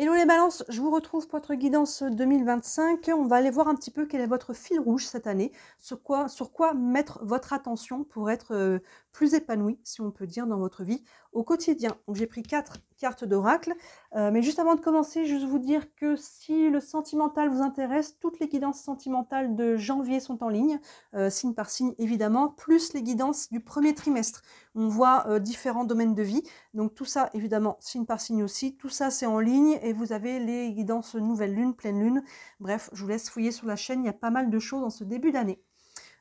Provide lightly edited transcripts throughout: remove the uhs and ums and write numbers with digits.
Hello les balances, je vous retrouve pour votre guidance 2025. On va aller voir un petit peu quel est votre fil rouge cette année, sur quoi mettre votre attention pour être plus épanoui, si on peut dire, dans votre vie au quotidien. Donc j'ai pris 4 cartes d'oracle, mais juste avant de commencer, juste vous dire que si le sentimental vous intéresse, toutes les guidances sentimentales de janvier sont en ligne, signe par signe évidemment, plus les guidances du premier trimestre. On voit différents domaines de vie. Donc tout ça, évidemment, signe par signe aussi, tout ça c'est en ligne et vous avez les guidances nouvelle lune, pleine lune. Bref, je vous laisse fouiller sur la chaîne, il y a pas mal de choses en ce début d'année.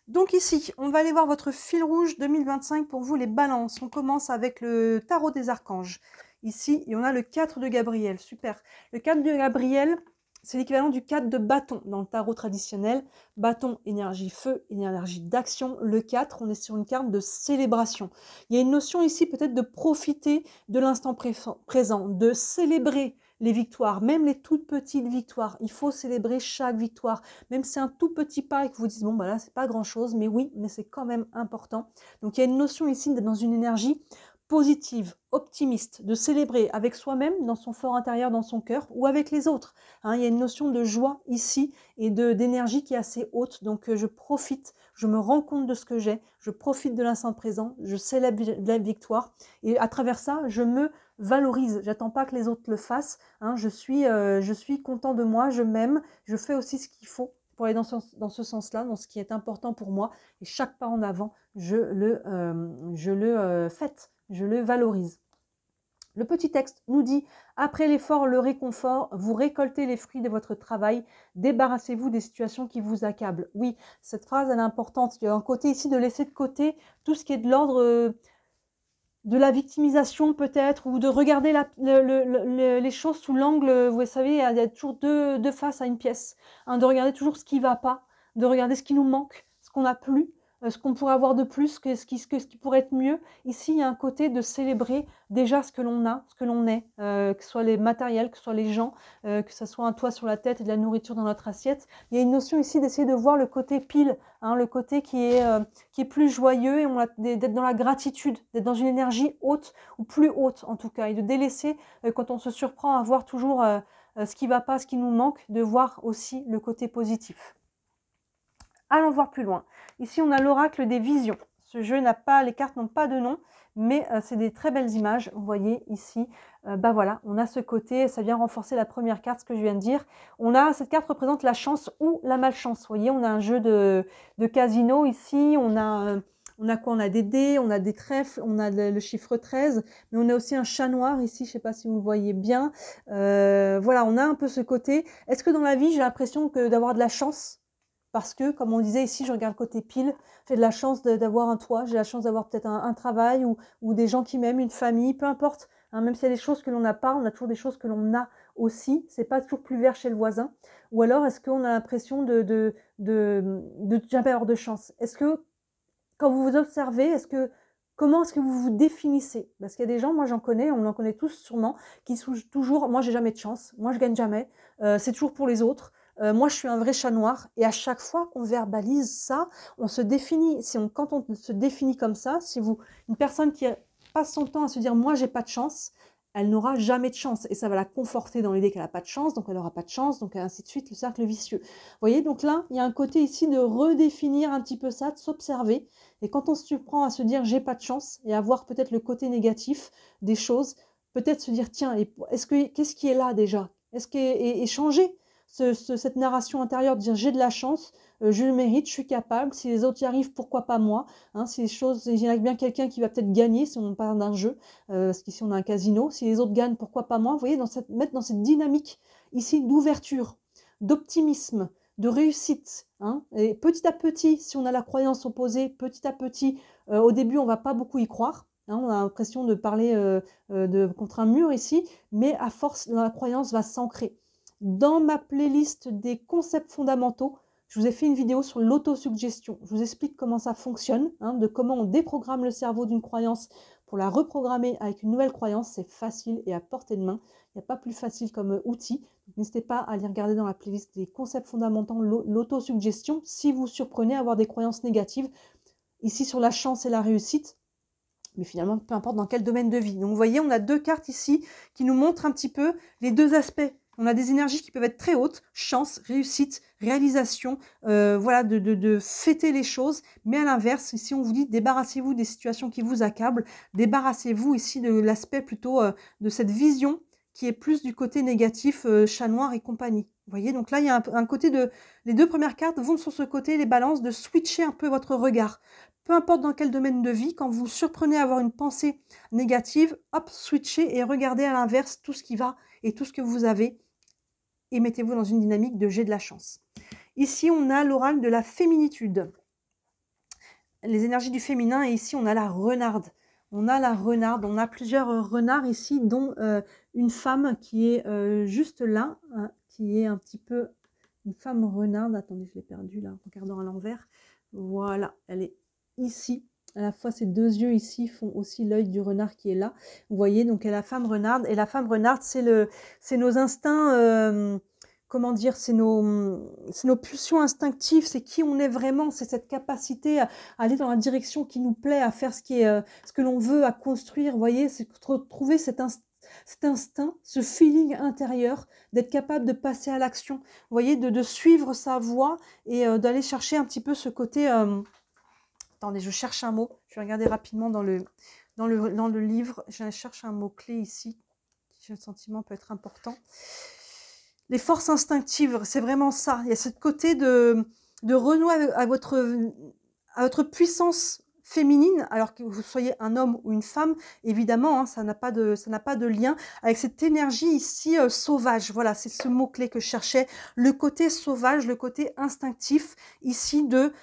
Donc ici, on va aller voir votre fil rouge 2025 pour vous les balances. On commence avec le tarot des archanges. Ici, et on a le 4 de Gabriel, super. Le 4 de Gabriel, c'est l'équivalent du 4 de bâton dans le tarot traditionnel. Bâton, énergie feu, énergie d'action. Le 4, on est sur une carte de célébration. Il y a une notion ici peut-être de profiter de l'instant présent, de célébrer les victoires, même les toutes petites victoires. Il faut célébrer chaque victoire, même si c'est un tout petit pas et que vous dites, bon, bah là, c'est pas grand-chose, mais oui, mais c'est quand même important. Donc, il y a une notion ici d'être dans une énergie positive, optimiste, de célébrer avec soi-même, dans son fort intérieur, dans son cœur, ou avec les autres. Hein, il y a une notion de joie ici et d'énergie qui est assez haute. Donc, je profite, je me rends compte de ce que j'ai, je profite de l'instant présent, je célèbre la victoire. Et à travers ça, je me valorise. J'attends pas que les autres le fassent. Hein, je suis content de moi, je m'aime, je fais aussi ce qu'il faut pour aller dans ce sens-là, dans ce qui est important pour moi. Et chaque pas en avant, je le fête, je le valorise. Le petit texte nous dit « Après l'effort, le réconfort, vous récoltez les fruits de votre travail, débarrassez-vous des situations qui vous accablent. » Oui, cette phrase, elle est importante. Il y a un côté ici de laisser de côté tout ce qui est de l'ordre de la victimisation peut-être, ou de regarder les choses sous l'angle, vous savez, il y a toujours deux faces à une pièce, hein, de regarder toujours ce qui ne va pas, de regarder ce qui nous manque, ce qu'on n'a plus, ce qu'on pourrait avoir de plus, ce qui pourrait être mieux. Ici, il y a un côté de célébrer déjà ce que l'on a, ce que l'on est, que ce soit les matériels, que ce soit les gens, que ce soit un toit sur la tête et de la nourriture dans notre assiette. Il y a une notion ici d'essayer de voir le côté pile, hein, le côté qui est plus joyeux, et d'être dans la gratitude, d'être dans une énergie haute, ou plus haute en tout cas, et de délaisser, quand on se surprend à voir toujours ce qui ne va pas, ce qui nous manque, de voir aussi le côté positif. Allons voir plus loin. Ici, on a l'oracle des visions. Ce jeu n'a pas, les cartes n'ont pas de nom, mais c'est des très belles images. Vous voyez ici, bah voilà, on a ce côté, ça vient renforcer la première carte, ce que je viens de dire. Cette carte représente la chance ou la malchance. Vous voyez, on a un jeu de casino ici, on a quoi? On a des dés, on a des trèfles, on a le chiffre 13, mais on a aussi un chat noir ici, je ne sais pas si vous le voyez bien. Voilà, on a un peu ce côté. Est-ce que dans la vie, j'ai l'impression d'avoir de la chance? Parce que, comme on disait ici, je regarde côté pile, j'ai de la chance d'avoir un toit, j'ai la chance d'avoir peut-être un travail ou des gens qui m'aiment, une famille, peu importe. Hein, même s'il y a des choses que l'on n'a pas, on a toujours des choses que l'on a aussi. C'est pas toujours plus vert chez le voisin. Ou alors, est-ce qu'on a l'impression de jamais avoir de chance? Est-ce que, quand vous vous observez, comment est-ce que vous vous définissez? Parce qu'il y a des gens, moi j'en connais, on en connaît tous sûrement, qui sont toujours, moi j'ai jamais de chance, moi je gagne jamais, c'est toujours pour les autres. Moi, je suis un vrai chat noir. Et à chaque fois qu'on verbalise ça, on se définit. Quand on se définit comme ça, une personne qui passe son temps à se dire « moi, j'ai pas de chance », elle n'aura jamais de chance. Et ça va la conforter dans l'idée qu'elle n'a pas de chance, donc elle n'aura pas de chance, donc ainsi de suite, le cercle vicieux. Vous voyez, donc là, il y a un côté ici de redéfinir un petit peu ça, de s'observer. Et quand on se surprend à se dire « j'ai pas de chance » et à voir peut-être le côté négatif des choses, peut-être se dire « tiens, qu'est-ce qui est là déjà ?» Et changer cette narration intérieure de dire j'ai de la chance, je le mérite, je suis capable, si les autres y arrivent, pourquoi pas moi, hein, si les choses, il y en a bien quelqu'un qui va peut-être gagner si on parle d'un jeu, parce qu'ici on a un casino, si les autres gagnent, pourquoi pas moi, vous voyez, mettre dans cette dynamique ici d'ouverture, d'optimisme, de réussite, hein, et petit à petit, si on a la croyance opposée, petit à petit, au début on va pas beaucoup y croire, hein, on a l'impression de parler contre un mur ici, mais à force, la croyance va s'ancrer. Dans ma playlist des concepts fondamentaux, je vous ai fait une vidéo sur l'autosuggestion. Je vous explique comment ça fonctionne, hein, de comment on déprogramme le cerveau d'une croyance pour la reprogrammer avec une nouvelle croyance. C'est facile et à portée de main. Il n'y a pas plus facile comme outil. N'hésitez pas à aller regarder dans la playlist des concepts fondamentaux, l'autosuggestion, si vous surprenez à avoir des croyances négatives. Ici sur la chance et la réussite, Mais finalement, peu importe dans quel domaine de vie. Donc, vous voyez, on a 2 cartes ici qui nous montrent un petit peu les 2 aspects. On a des énergies qui peuvent être très hautes, chance, réussite, réalisation, voilà, de fêter les choses. Mais à l'inverse, ici, on vous dit, débarrassez-vous des situations qui vous accablent. Débarrassez-vous ici de l'aspect plutôt de cette vision qui est plus du côté négatif, chat noir et compagnie. Vous voyez, donc là, il y a un côté de... Les 2 premières cartes vont sur ce côté, les balances, de switcher un peu votre regard. Peu importe dans quel domaine de vie, quand vous vous surprenez à avoir une pensée négative, hop, switchez et regardez à l'inverse tout ce qui va et tout ce que vous avez et mettez-vous dans une dynamique de j'ai de la chance. Ici, on a l'oracle de la féminitude. Les énergies du féminin, et ici, on a la renarde. On a la renarde, on a plusieurs renards ici, dont une femme qui est juste là, hein, qui est un petit peu une femme renarde. Attendez, je l'ai perdue là, en regardant à l'envers. Voilà, elle est ici. À la fois, ces 2 yeux ici font aussi l'œil du renard qui est là. Vous voyez, donc elle est la femme renarde. Et la femme renarde, c'est nos instincts, comment dire, c'est nos pulsions instinctives, c'est qui on est vraiment, c'est cette capacité à aller dans la direction qui nous plaît, à faire ce que l'on veut, à construire. Vous voyez, c'est retrouver cet instinct, ce feeling intérieur, d'être capable de passer à l'action. Vous voyez, de suivre sa voie et d'aller chercher un petit peu ce côté... Attendez, je cherche un mot. Je vais regarder rapidement dans le livre. Je cherche un mot-clé ici. Le sentiment peut être important. Les forces instinctives, c'est vraiment ça. Il y a ce côté de renouer à votre puissance féminine, alors que vous soyez un homme ou une femme, évidemment, hein, ça n'a pas de lien avec cette énergie ici sauvage. Voilà, c'est ce mot-clé que je cherchais. Le côté sauvage, le côté instinctif ici de...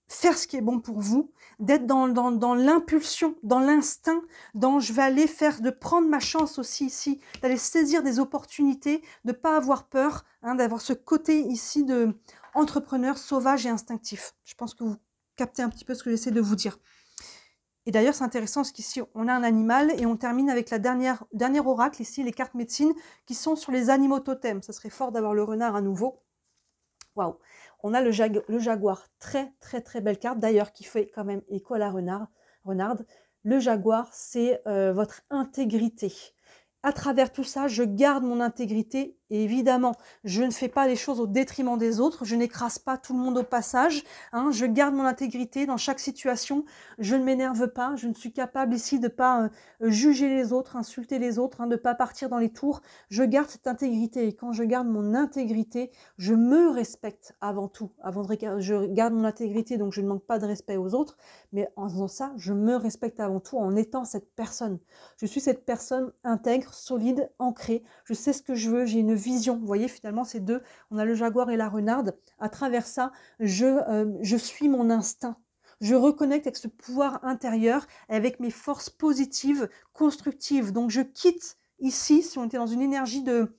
faire ce qui est bon pour vous, d'être dans l'impulsion, dans l'instinct, dans je vais aller faire, de prendre ma chance aussi ici, d'aller saisir des opportunités, de ne pas avoir peur, hein, d'avoir ce côté ici de entrepreneur sauvage et instinctif. Je pense que vous captez un petit peu ce que j'essaie de vous dire. Et d'ailleurs, c'est intéressant parce qu'ici, on a un animal et on termine avec la dernière oracle, ici, les cartes médecine, qui sont sur les animaux totems. Ça serait fort d'avoir le renard à nouveau. Waouh! On a le jaguar, très très très belle carte, d'ailleurs qui fait quand même écho à la renarde. Le jaguar, c'est votre intégrité. À travers tout ça, je garde mon intégrité et évidemment, je ne fais pas les choses au détriment des autres, je n'écrase pas tout le monde au passage, hein, je garde mon intégrité dans chaque situation, je ne m'énerve pas, je ne suis capable ici de ne pas juger les autres, insulter les autres, hein, de ne pas partir dans les tours, je garde cette intégrité et quand je garde mon intégrité, je me respecte avant tout, je garde mon intégrité donc je ne manque pas de respect aux autres, mais en faisant ça, je me respecte avant tout en étant cette personne. Je suis cette personne intègre, solide, ancrée, je sais ce que je veux, j'ai une vision. Vous voyez, finalement, ces 2, on a le jaguar et la renarde. À travers ça, je suis mon instinct. Je reconnecte avec ce pouvoir intérieur, avec mes forces positives, constructives. Donc, je quitte ici, si on était dans une énergie de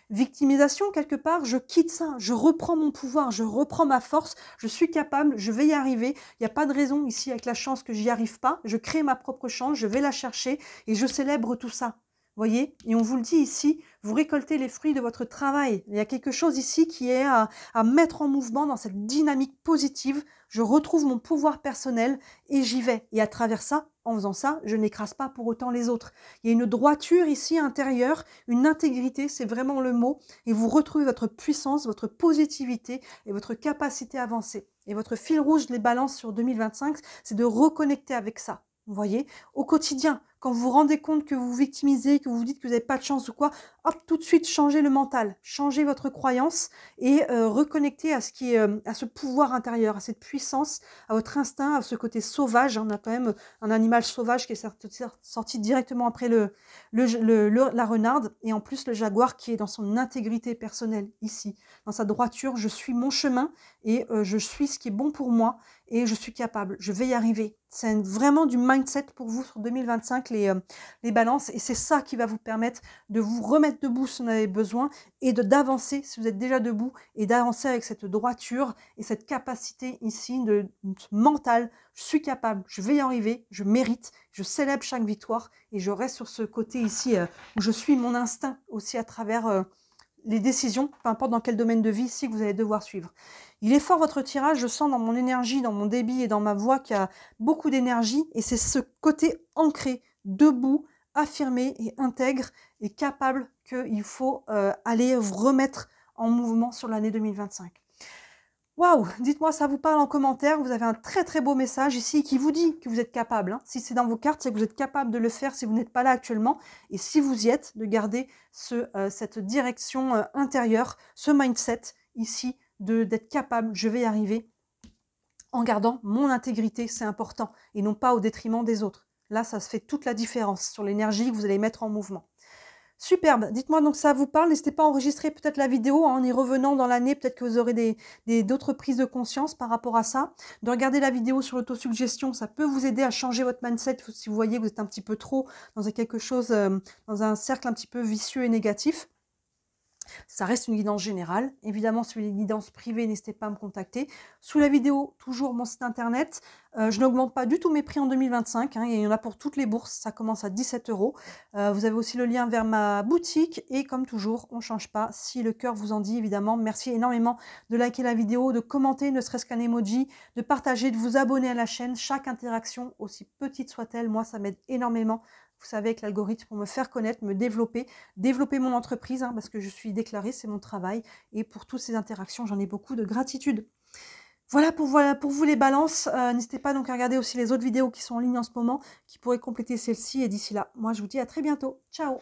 victimisation quelque part, je quitte ça, je reprends mon pouvoir, je reprends ma force, je suis capable, je vais y arriver. Il n'y a pas de raison ici avec la chance que j'y arrive pas. Je crée ma propre chance, je vais la chercher et je célèbre tout ça. Voyez, et on vous le dit ici, vous récoltez les fruits de votre travail. Il y a quelque chose ici qui est à mettre en mouvement dans cette dynamique positive. Je retrouve mon pouvoir personnel et j'y vais. Et à travers ça, en faisant ça, je n'écrase pas pour autant les autres. Il y a une droiture ici intérieure, une intégrité, c'est vraiment le mot. Et vous retrouvez votre puissance, votre positivité et votre capacité à avancer. Et votre fil rouge les balances sur 2025, c'est de reconnecter avec ça. Vous voyez, au quotidien, quand vous vous rendez compte que vous vous victimisez, que vous vous dites que vous n'avez pas de chance ou quoi, hop, tout de suite, changez le mental, changez votre croyance et reconnectez à ce qui est, à ce pouvoir intérieur, à cette puissance, à votre instinct, à ce côté sauvage. On a quand même un animal sauvage qui est sorti directement après la renarde et en plus le jaguar qui est dans son intégrité personnelle ici, dans sa droiture. Je suis mon chemin et je suis ce qui est bon pour moi et je suis capable, je vais y arriver. C'est vraiment du mindset pour vous sur 2025, les balances. Et c'est ça qui va vous permettre de vous remettre debout si vous en avez besoin et d'avancer si vous êtes déjà debout et d'avancer avec cette droiture et cette capacité ici de mentale. Je suis capable, je vais y arriver, je mérite, je célèbre chaque victoire et je reste sur ce côté ici où je suis mon instinct aussi à travers les décisions, peu importe dans quel domaine de vie ici que vous allez devoir suivre. Il est fort votre tirage, je sens dans mon énergie, dans mon débit et dans ma voix qu'il y a beaucoup d'énergie et c'est ce côté ancré, debout, affirmé et intègre et capable qu'il faut aller remettre en mouvement sur l'année 2025. Waouh! Dites-moi, ça vous parle en commentaire. Vous avez un très très beau message ici qui vous dit que vous êtes capable. Si c'est dans vos cartes, c'est que vous êtes capable de le faire si vous n'êtes pas là actuellement. Et si vous y êtes, de garder cette direction intérieure, ce mindset ici, d'être capable, je vais y arriver, en gardant mon intégrité, c'est important, et non pas au détriment des autres. Là, ça se fait toute la différence sur l'énergie que vous allez mettre en mouvement. Superbe. Dites-moi donc ça vous parle. N'hésitez pas à enregistrer peut-être la vidéo en y revenant dans l'année. Peut-être que vous aurez d'autres prises de conscience par rapport à ça. De regarder la vidéo sur l'autosuggestion, ça peut vous aider à changer votre mindset si vous voyez que vous êtes un petit peu trop dans quelque chose, dans un cercle un petit peu vicieux et négatif. Ça reste une guidance générale. Évidemment, si vous avez une guidance privée, n'hésitez pas à me contacter. Sous la vidéo, toujours mon site internet. Je n'augmente pas du tout mes prix en 2025. Il y en a pour toutes les bourses. Ça commence à 17 €. Vous avez aussi le lien vers ma boutique. Et comme toujours, on ne change pas. Si le cœur vous en dit, évidemment, merci énormément de liker la vidéo, de commenter, ne serait-ce qu'un emoji, de partager, de vous abonner à la chaîne. Chaque interaction, aussi petite soit-elle, moi, ça m'aide énormément. Vous savez, avec l'algorithme, pour me faire connaître, me développer mon entreprise, parce que je suis déclarée, c'est mon travail. Et pour toutes ces interactions, j'en ai beaucoup de gratitude. Voilà pour vous les balances. N'hésitez pas donc à regarder aussi les autres vidéos qui sont en ligne en ce moment, qui pourraient compléter celle-ci. Et d'ici là, moi, je vous dis à très bientôt. Ciao!